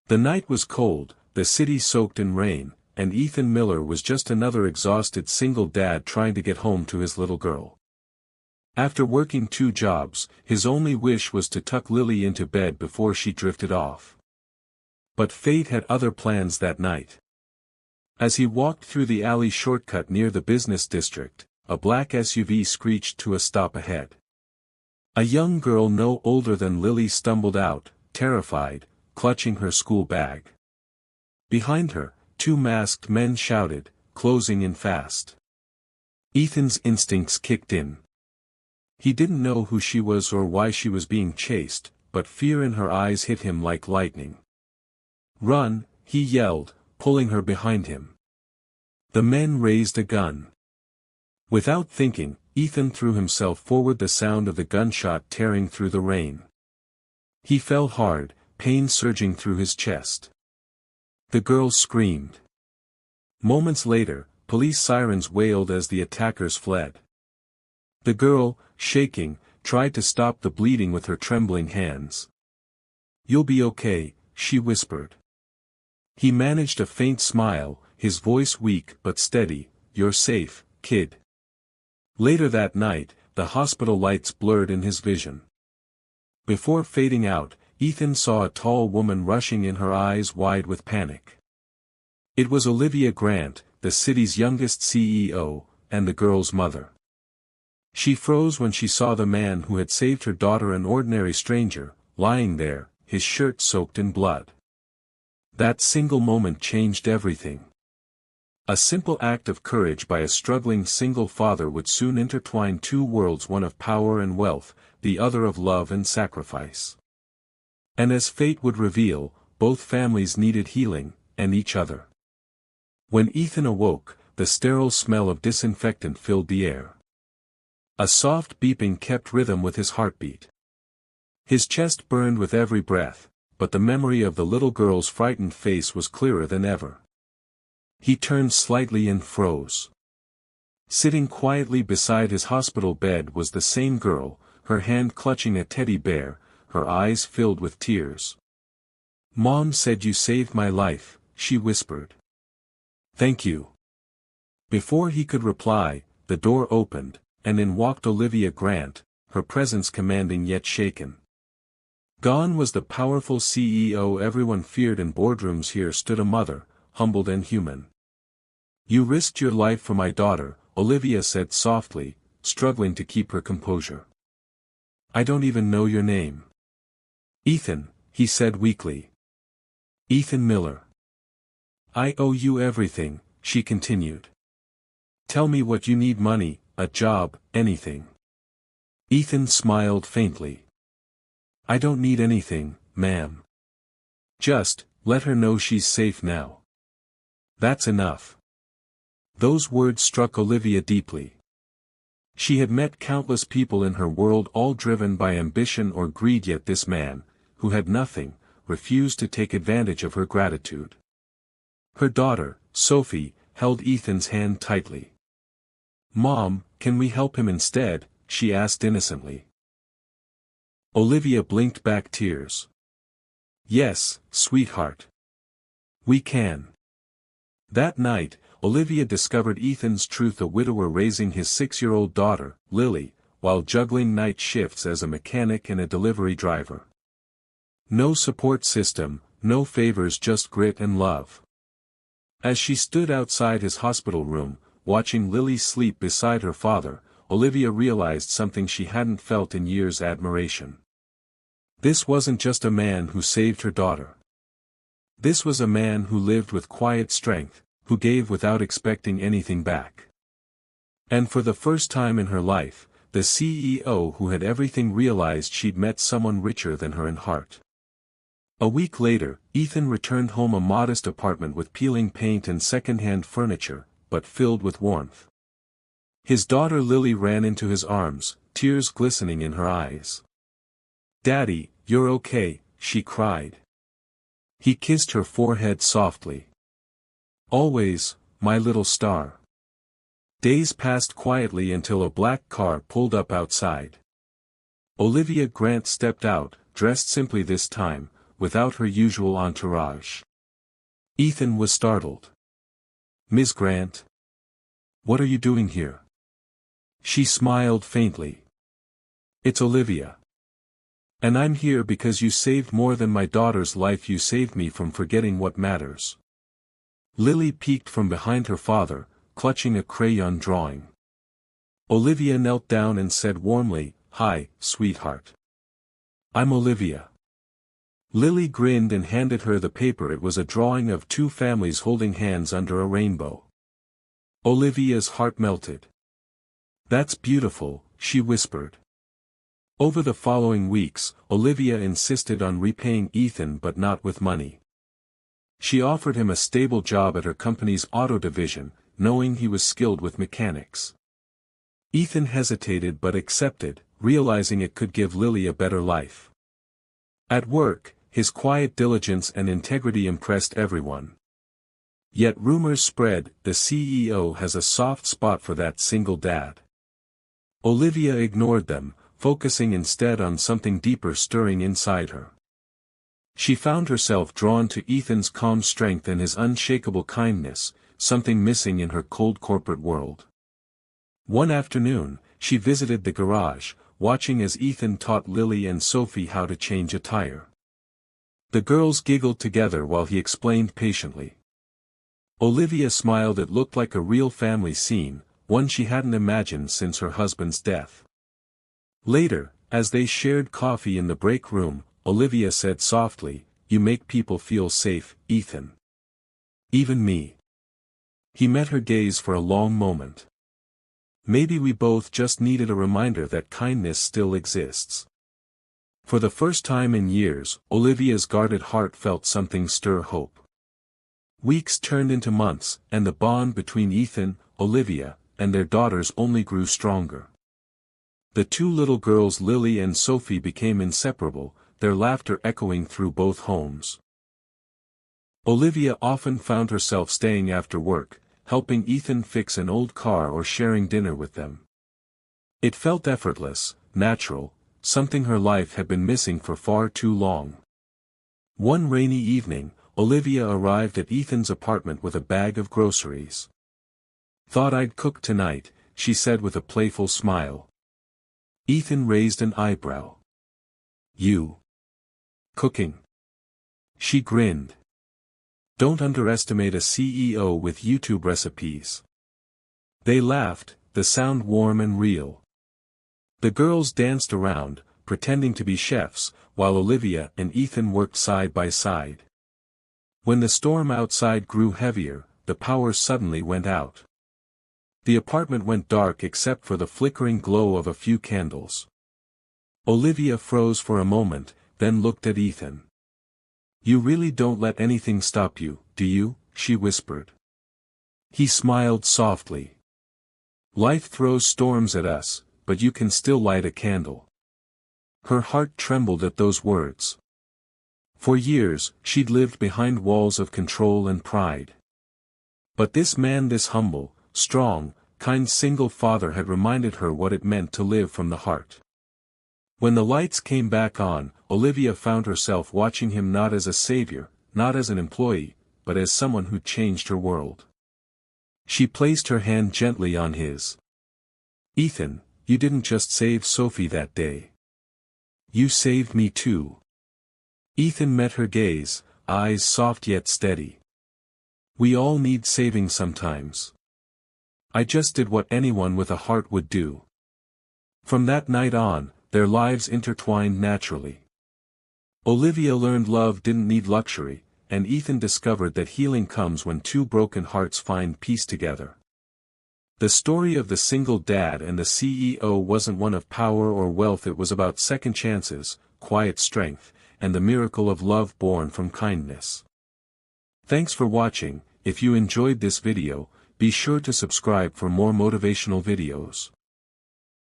The night was cold, the city soaked in rain, and Ethan Miller was just another exhausted single dad trying to get home to his little girl. After working 2 jobs, his only wish was to tuck Lily into bed before she drifted off. But fate had other plans that night. As he walked through the alley shortcut near the business district, a black SUV screeched to a stop ahead. A young girl no older than Lily stumbled out, terrified, clutching her school bag. Behind her, 2 masked men shouted, closing in fast. Ethan's instincts kicked in. He didn't know who she was or why she was being chased, but fear in her eyes hit him like lightning. "Run," he yelled, pulling her behind him. The men raised a gun. Without thinking, Ethan threw himself forward, the sound of the gunshot tearing through the rain. He fell hard, pain surging through his chest. The girl screamed. Moments later, police sirens wailed as the attackers fled. The girl, shaking, tried to stop the bleeding with her trembling hands. "You'll be okay," she whispered. He managed a faint smile, his voice weak but steady. "You're safe, kid." Later that night, the hospital lights blurred in his vision. Before fading out, Ethan saw a tall woman rushing in, her eyes wide with panic. It was Olivia Grant, the city's youngest CEO, and the girl's mother. She froze when she saw the man who had saved her daughter, an ordinary stranger, lying there, his shirt soaked in blood. That single moment changed everything. A simple act of courage by a struggling single father would soon intertwine 2 worlds, one of power and wealth, the other of love and sacrifice. And as fate would reveal, both families needed healing, and each other. When Ethan awoke, the sterile smell of disinfectant filled the air. A soft beeping kept rhythm with his heartbeat. His chest burned with every breath, but the memory of the little girl's frightened face was clearer than ever. He turned slightly and froze. Sitting quietly beside his hospital bed was the same girl, her hand clutching a teddy bear, her eyes filled with tears. "Mom said you saved my life," she whispered. "Thank you." Before he could reply, the door opened, and in walked Olivia Grant, her presence commanding yet shaken. Gone was the powerful CEO everyone feared. In boardrooms here stood a mother, humbled and human. "You risked your life for my daughter," Olivia said softly, struggling to keep her composure. "I don't even know your name." "Ethan," he said weakly. "Ethan Miller." "I owe you everything," she continued. "Tell me what you need: money, a job, anything." Ethan smiled faintly. "I don't need anything, ma'am. Just, let her know she's safe now. That's enough." Those words struck Olivia deeply. She had met countless people in her world, all driven by ambition or greed, yet this man, who had nothing, refused to take advantage of her gratitude. Her daughter, Sophie, held Ethan's hand tightly. "Mom, can we help him instead?" she asked innocently. Olivia blinked back tears. "Yes, sweetheart. We can." That night, Olivia discovered Ethan's truth: a widower raising his 6-year-old daughter, Lily, while juggling night shifts as a mechanic and a delivery driver. No support system, no favors, just grit and love. As she stood outside his hospital room, watching Lily sleep beside her father, Olivia realized something she hadn't felt in years: admiration. This wasn't just a man who saved her daughter. This was a man who lived with quiet strength, who gave without expecting anything back. And for the first time in her life, the CEO who had everything realized she'd met someone richer than her in heart. A week later, Ethan returned home, a modest apartment with peeling paint and second-hand furniture, but filled with warmth. His daughter Lily ran into his arms, tears glistening in her eyes. "Daddy, you're okay," she cried. He kissed her forehead softly. "Always, my little star." Days passed quietly until a black car pulled up outside. Olivia Grant stepped out, dressed simply this time, without her usual entourage. Ethan was startled. "Ms. Grant? What are you doing here?" She smiled faintly. "It's Olivia. And I'm here because you saved more than my daughter's life. You saved me from forgetting what matters." Lily peeked from behind her father, clutching a crayon drawing. Olivia knelt down and said warmly, "Hi, sweetheart. I'm Olivia." Lily grinned and handed her the paper. It was a drawing of two families holding hands under a rainbow. Olivia's heart melted. "That's beautiful," she whispered. Over the following weeks, Olivia insisted on repaying Ethan, but not with money. She offered him a stable job at her company's auto division, knowing he was skilled with mechanics. Ethan hesitated but accepted, realizing it could give Lily a better life. At work, his quiet diligence and integrity impressed everyone. Yet rumors spread, the CEO has a soft spot for that single dad. Olivia ignored them, focusing instead on something deeper stirring inside her. She found herself drawn to Ethan's calm strength and his unshakable kindness, something missing in her cold corporate world. One afternoon, she visited the garage, watching as Ethan taught Lily and Sophie how to change a tire. The girls giggled together while he explained patiently. Olivia smiled. It looked like a real family scene, one she hadn't imagined since her husband's death. Later, as they shared coffee in the break room, Olivia said softly, "You make people feel safe, Ethan. Even me." He met her gaze for a long moment. Maybe we both just needed a reminder that kindness still exists. For the first time in years, Olivia's guarded heart felt something stir hope. Weeks turned into months, and the bond between Ethan, Olivia, and their daughters only grew stronger. The two little girls Lily and Sophie became inseparable, their laughter echoing through both homes. Olivia often found herself staying after work, helping Ethan fix an old car or sharing dinner with them. It felt effortless, natural, something her life had been missing for far too long. One rainy evening, Olivia arrived at Ethan's apartment with a bag of groceries. "Thought I'd cook tonight," she said with a playful smile. Ethan raised an eyebrow. "You? Cooking?" She grinned. "Don't underestimate a CEO with YouTube recipes." They laughed, the sound warm and real. The girls danced around, pretending to be chefs, while Olivia and Ethan worked side by side. When the storm outside grew heavier, the power suddenly went out. The apartment went dark except for the flickering glow of a few candles. Olivia froze for a moment, then looked at Ethan. "You really don't let anything stop you, do you?" she whispered. He smiled softly. "Life throws storms at us, but you can still light a candle." Her heart trembled at those words. For years, she'd lived behind walls of control and pride. But this man, this humble, strong, kind single father had reminded her what it meant to live from the heart. When the lights came back on, Olivia found herself watching him not as a savior, not as an employee, but as someone who changed her world. She placed her hand gently on his. "Ethan, you didn't just save Sophie that day. You saved me too." Ethan met her gaze, eyes soft yet steady. "We all need saving sometimes. I just did what anyone with a heart would do." From that night on, their lives intertwined naturally. Olivia learned love didn't need luxury, and Ethan discovered that healing comes when two broken hearts find peace together. The story of the single dad and the CEO wasn't one of power or wealth. It was about second chances, quiet strength, and the miracle of love born from kindness. Thanks for watching. If you enjoyed this video, be sure to subscribe for more motivational videos.